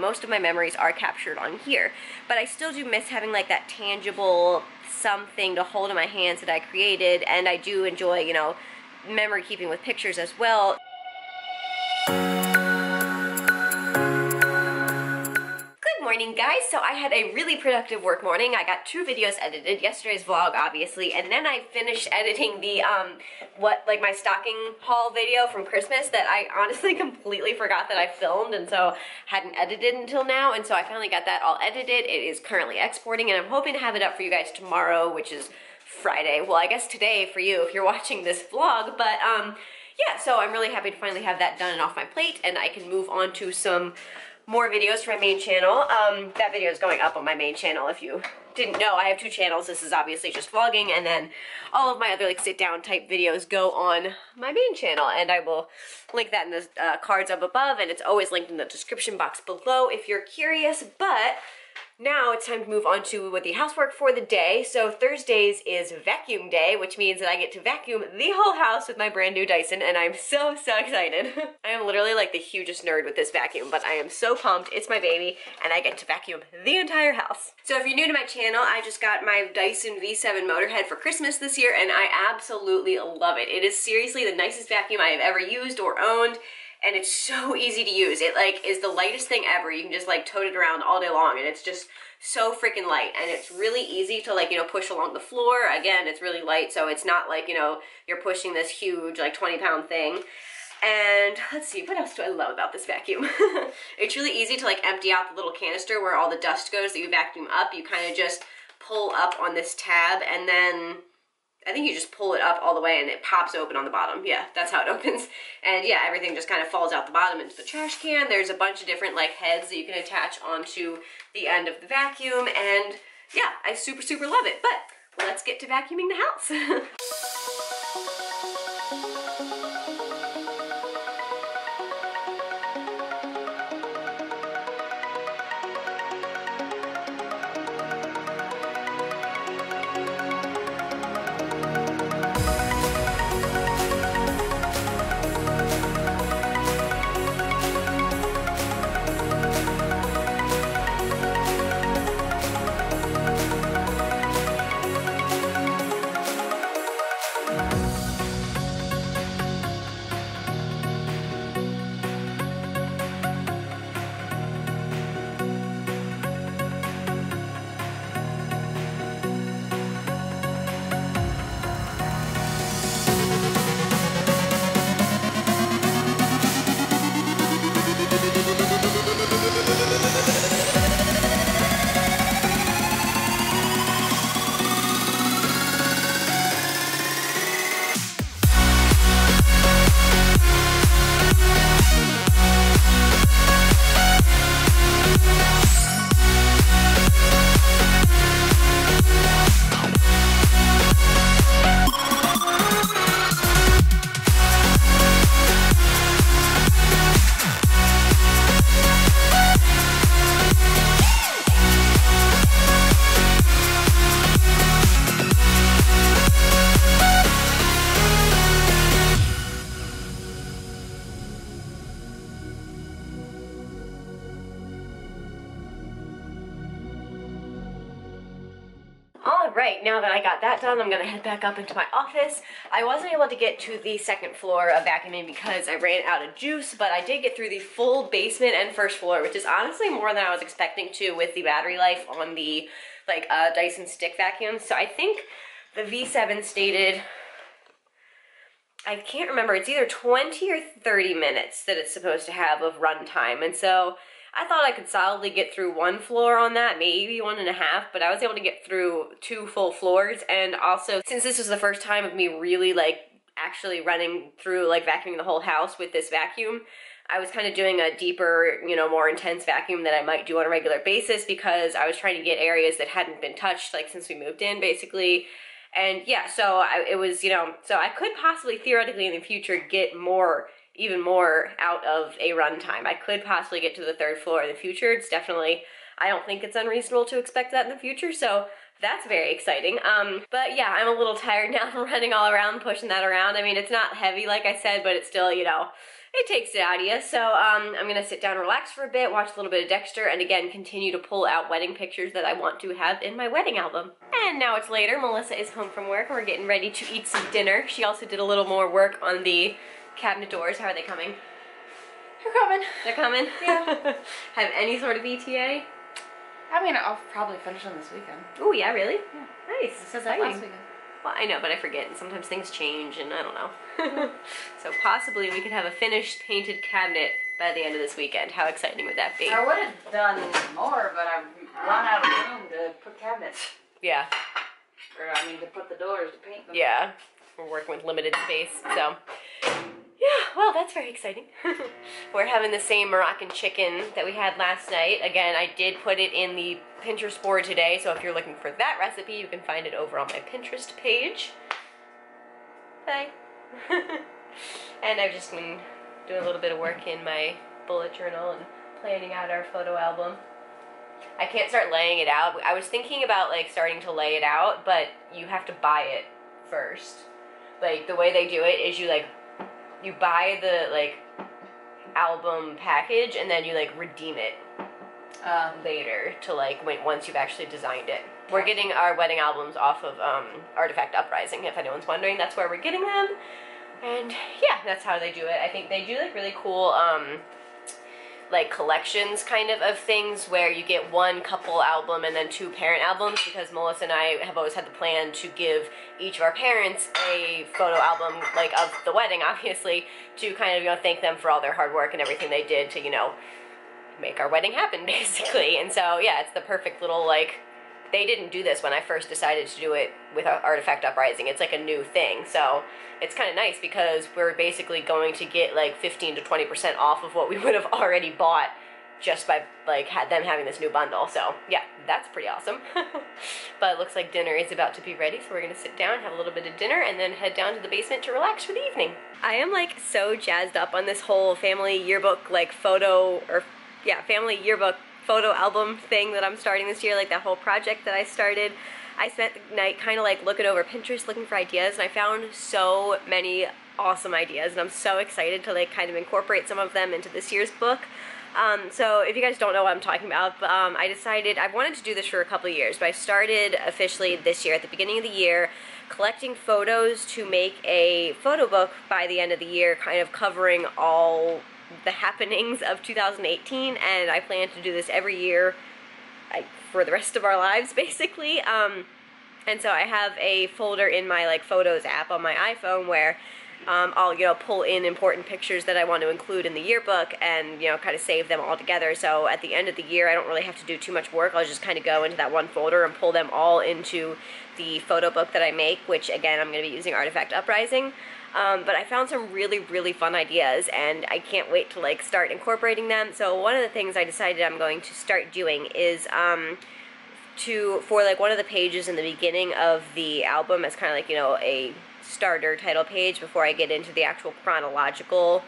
most of my memories are captured on here. But I still do miss having like that tangible something to hold in my hands that I created, and I do enjoy, you know, memory keeping with pictures as well. Morning guys, so I had a really productive work morning. I got 2 videos edited, yesterday's vlog obviously, and then I finished editing the my stocking haul video from Christmas that I honestly completely forgot that I filmed, and so hadn't edited until now, and so I finally got that all edited. It is currently exporting, and I'm hoping to have it up for you guys tomorrow, which is Friday. Well, I guess today for you if you're watching this vlog, but yeah, so I'm really happy to finally have that done and off my plate, and I can move on to some more videos for my main channel. That video is going up on my main channel. If you didn't know, I have 2 channels. This is obviously just vlogging, and then all of my other like sit down type videos go on my main channel, and I will link that in the cards up above, and it's always linked in the description box below if you're curious. But now it's time to move on to the housework for the day. So Thursdays is vacuum day, which means that I get to vacuum the whole house with my brand new Dyson, and I'm so excited. I am literally like the hugest nerd with this vacuum, but I am so pumped. It's my baby, and I get to vacuum the entire house. So if you're new to my channel, I just got my Dyson V7 Motorhead for Christmas this year, and I absolutely love it. It is seriously the nicest vacuum I have ever used or owned. And it's so easy to use. It like is the lightest thing ever. You can just like tote it around all day long, and it's just so freaking light, and it's really easy to like, you know, push along the floor. Again, it's really light, so it's not like, you know, you're pushing this huge like 20-pound thing. And let's see, what else do I love about this vacuum? It's really easy to like empty out the little canister where all the dust goes that you vacuum up. You kind of just pull up on this tab, and then I think you just pull it up all the way and it pops open on the bottom. Yeah, that's how it opens. And yeah, everything just kind of falls out the bottom into the trash can. There's a bunch of different like heads that you can attach onto the end of the vacuum. And yeah, I super love it. But let's get to vacuuming the house. Alright, now that I got that done, I'm gonna head back up into my office. I wasn't able to get to the second floor of vacuuming because I ran out of juice, but I did get through the full basement and first floor, which is honestly more than I was expecting to with the battery life on the Dyson stick vacuum. So I think the V7 stated, I can't remember, it's either 20 or 30 minutes that it's supposed to have of run time, and so I thought I could solidly get through 1 floor on that, maybe 1.5, but I was able to get through 2 full floors. And also, since this was the first time of me really like actually running through like vacuuming the whole house with this vacuum, I was kind of doing a deeper, you know, more intense vacuum that I might do on a regular basis, because I was trying to get areas that hadn't been touched like since we moved in basically. And yeah, so it was, you know, so I could possibly theoretically in the future get even more out of a runtime. I could possibly get to the 3rd floor in the future. It's definitely, I don't think it's unreasonable to expect that in the future. So that's very exciting. But yeah, I'm a little tired now from running all around, pushing that around. I mean, it's not heavy, like I said, but it's still, you know, it takes it out of you. So I'm gonna sit down, relax for a bit, watch a little bit of Dexter, and again, continue to pull out wedding pictures that I want to have in my wedding album. And now it's later, Melissa is home from work, and we're getting ready to eat some dinner. She also did a little more work on the cabinet doors. How are they coming? They're coming. They're coming? Yeah. Have any sort of ETA? I mean, I'll probably finish them this weekend. Oh, yeah, really? Yeah. Nice. It says that last weekend. Well, I know, but I forget, and sometimes things change, and I don't know. So possibly we could have a finished painted cabinet by the end of this weekend. How exciting would that be? I would have done more, but I've run out of room to put cabinets. Yeah. Or, I mean, to put the doors, to paint them. Yeah. We're working with limited space, so... Yeah, well, that's very exciting. We're having the same Moroccan chicken that we had last night. Again, I did put it in the Pinterest board today, so if you're looking for that recipe, you can find it over on my Pinterest page. Hi. And I've just been doing a little bit of work in my bullet journal and planning out our photo album. I can't start laying it out. I was thinking about, like, starting to lay it out, but you have to buy it first. Like, the way they do it is you buy the, like, album package, and then you, like, redeem it later to, like, once you've actually designed it. We're getting our wedding albums off of Artifact Uprising, if anyone's wondering. That's where we're getting them. And, yeah, that's how they do it. I think they do, like, really cool, like, collections kind of things where you get one couple album and then 2 parent albums, because Melissa and I have always had the plan to give each of our parents a photo album, like, of the wedding, obviously, to kind of, you know, thank them for all their hard work and everything they did to, you know, make our wedding happen, basically. And so, yeah, it's the perfect little, like, they didn't do this when I first decided to do it with Artifact Uprising. It's like a new thing, so it's kind of nice because we're basically going to get like 15 to 20% off of what we would have already bought just by like them having this new bundle. So yeah, that's pretty awesome. But it looks like dinner is about to be ready, so we're gonna sit down, have a little bit of dinner, and then head down to the basement to relax for the evening. I am like so jazzed up on this whole family yearbook like family yearbook photo album thing that I'm starting this year, like that whole project that I started. I spent the night kind of like looking over Pinterest, looking for ideas, and I found so many awesome ideas, and I'm so excited to like kind of incorporate some of them into this year's book. So if you guys don't know what I'm talking about, I decided I wanted to do this for a couple of years, but I started officially this year, at the beginning of the year, collecting photos to make a photo book by the end of the year, kind of covering all the happenings of 2018, and I plan to do this every year for the rest of our lives, basically. And so I have a folder in my like Photos app on my iPhone where I'll, you know, pull in important pictures that I want to include in the yearbook and, you know, kind of save them all together. So at the end of the year, I don't really have to do too much work. I'll just kind of go into that one folder and pull them all into the photo book that I make, which again, I'm going to be using Artifact Uprising. But I found some really, really fun ideas, and I can't wait to like start incorporating them. So one of the things I decided I'm going to start doing is for like one of the pages in the beginning of the album as kind of like, you know, a starter title page before I get into the actual chronological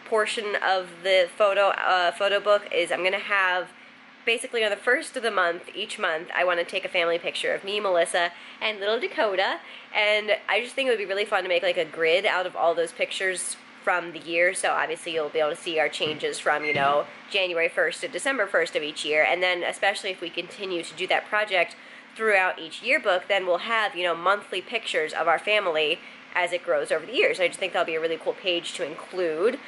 portion of the photo book, is I'm gonna have basically on the first of the month, each month, I want to take a family picture of me, Melissa, and little Dakota, and I just think it would be really fun to make like a grid out of all those pictures from the year. So obviously you'll be able to see our changes from, you know, January 1st to December 1st of each year, and then especially if we continue to do that project throughout each yearbook, then we'll have, you know, monthly pictures of our family as it grows over the years. I just think that'll be a really cool page to include.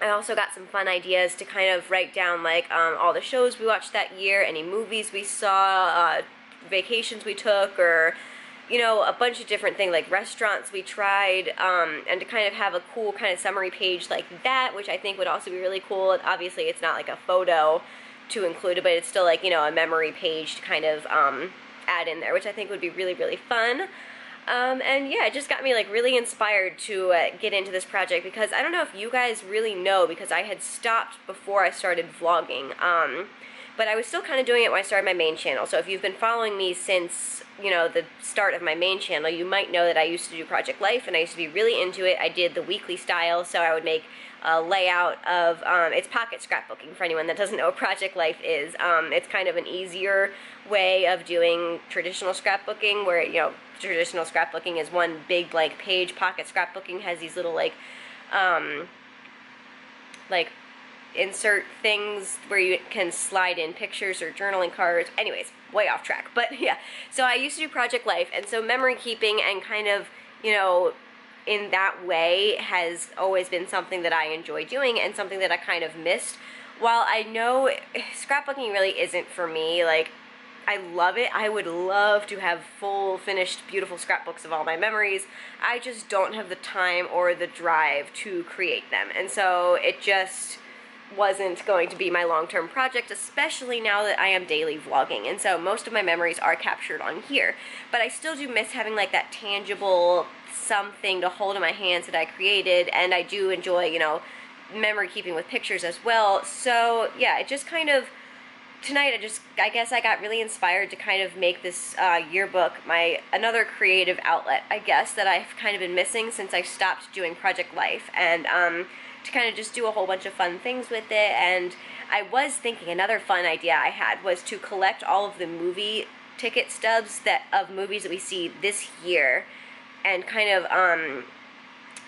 I also got some fun ideas to kind of write down like all the shows we watched that year, any movies we saw, vacations we took, or, you know, a bunch of different things like restaurants we tried, and to kind of have a cool kind of summary page like that, which I think would also be really cool. Obviously it's not like a photo to include, but it's still like, you know, a memory page to kind of add in there, which I think would be really, really fun. And yeah, it just got me like really inspired to get into this project, because I don't know if you guys really know, because I had stopped before I started vlogging, but I was still kind of doing it when I started my main channel. So if you've been following me since, you know, the start of my main channel, you might know that I used to do Project Life, and I used to be really into it. I did the weekly style, so I would make layout of, it's pocket scrapbooking for anyone that doesn't know what Project Life is. It's kind of an easier way of doing traditional scrapbooking where, you know, traditional scrapbooking is one big, like, page. Pocket scrapbooking has these little, like insert things where you can slide in pictures or journaling cards. Anyways, way off track. But yeah, so I used to do Project Life, and so memory keeping and kind of, you know, in that way has always been something that I enjoy doing and something that I kind of missed. While I know scrapbooking really isn't for me, like, I love it. I would love to have full, finished, beautiful scrapbooks of all my memories. I just don't have the time or the drive to create them. And so it just wasn't going to be my long-term project, especially now that I am daily vlogging. And so most of my memories are captured on here. But I still do miss having, like, that tangible something to hold in my hands that I created. And I do enjoy, you know, memory keeping with pictures as well. So yeah, it just kind of, tonight I guess I got really inspired to kind of make this yearbook another creative outlet, I guess, that I've kind of been missing since I stopped doing Project Life, and to kind of just do a whole bunch of fun things with it. And I was thinking another fun idea I had was to collect all of the movie ticket stubs of movies that we see this year and kind of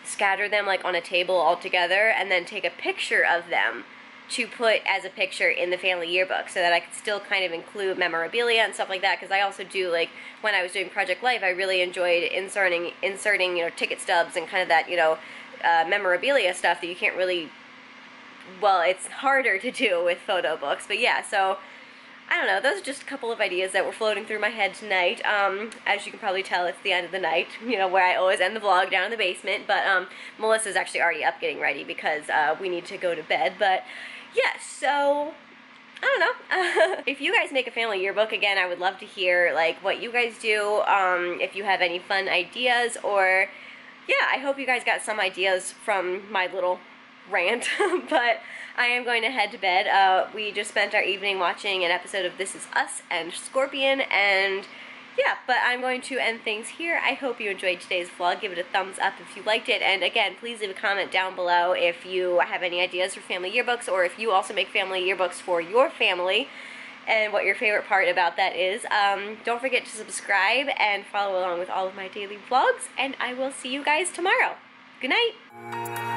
scatter them, like, on a table all together, and then take a picture of them to put as a picture in the family yearbook, so that I could still kind of include memorabilia and stuff like that, because I also do, like, when I was doing Project Life, I really enjoyed inserting, you know, ticket stubs and kind of that, you know, memorabilia stuff that you can't really, well, it's harder to do with photo books. But yeah, so I don't know, those are just a couple of ideas that were floating through my head tonight. As you can probably tell, it's the end of the night, you know, where I always end the vlog down in the basement, but Melissa's actually already up getting ready because we need to go to bed. But yeah, so I don't know. If you guys make a family yearbook, again, I would love to hear, like, what you guys do, if you have any fun ideas, or yeah, I hope you guys got some ideas from my little rant. But I am going to head to bed. We just spent our evening watching an episode of This Is Us and Scorpion, and yeah, but I'm going to end things here. I hope you enjoyed today's vlog. Give it a thumbs up if you liked it, and again, please leave a comment down below if you have any ideas for family yearbooks, or if you also make family yearbooks for your family, and what your favorite part about that is. Don't forget to subscribe and follow along with all of my daily vlogs, and I will see you guys tomorrow. Good night!